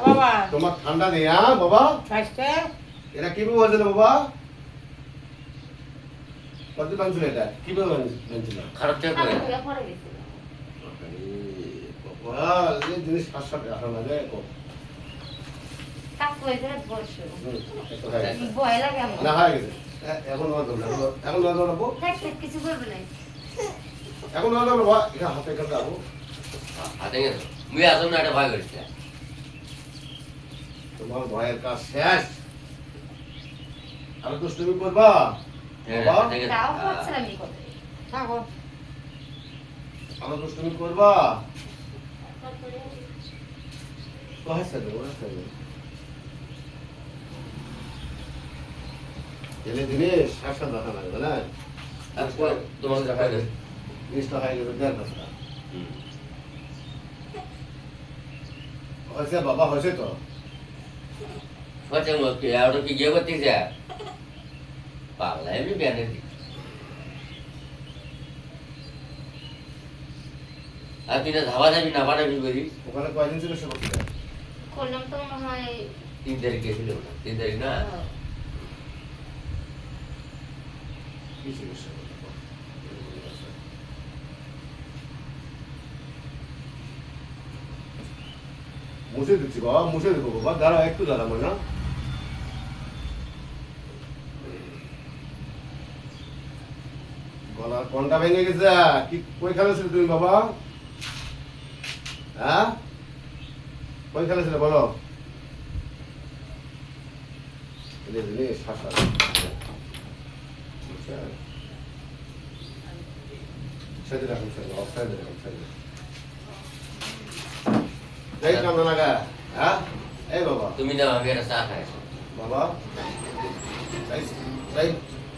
বাবা তোমার ঠান্ডা নেই বাবা? এটা কিভাবে হয়েছিল বাবা? কত বানছিল এটা? কিভাবে বানছিল? খারাপ থেকে করে বাবা এই জিনিস সাতশো টাকা লাগে না হয়ে গেছে এখন এখন কিছু করবে না এখন হাতে কাছে যাবো হাতে গেছো মুই আসুন না এটা ভয় করিস না তোমার ভয়ের কাজ শেষ আর দুষ্টুমি করবা বাবা তাও করছে আমি কত থাকো আর দুষ্টুমি করবা কহাসে দেবো এলে দিনেশ শাসন দেখা লাগবে না তোমাকে দেখা গেছে জিনিসটা হয়ে গেছে দেড় দশটা হয়েছে বাবা হয়েছে তো হচ্ছে ওটা কি গিয়ে করতেছে পাগলা এমনি ব্যানের দিক আর তুই না ধাবা যাবি না বানাবি করি ওখানে কয়দিন ছিল সে করতে করলাম তো মনে হয় 3 তারিখ গেছিল 3 তারিখ না কি ছিল সে মুছে দিচ্ছি বাবা মুছে দেবো বাবা দাঁড়া একটু দাঁড়া না গলার কোনটা ভেঙে গেছে কি কই খেলেছিলে তুমি বাবা হ্যাঁ কই খেলেছিলে বলো এই কামনা লাগা হ্যাঁ এই বাবা তুমি না আমি একটা চা খাই বাবা তাই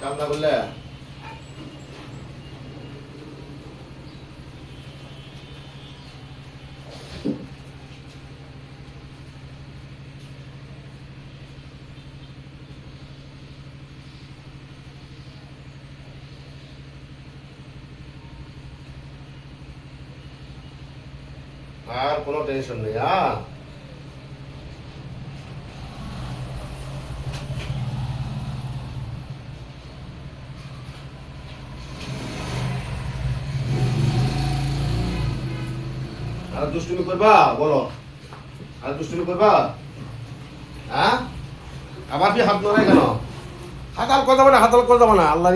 কামনা করলে আর কোনো টেনশন নেই আর দুষ্টুমি করবা বলো আর দুষ্টুমি করবা হ্যাঁ আবার কি হাত নড়াই কেন হাত আর কথা বলে হাত আর কথা বলে আল্লাহ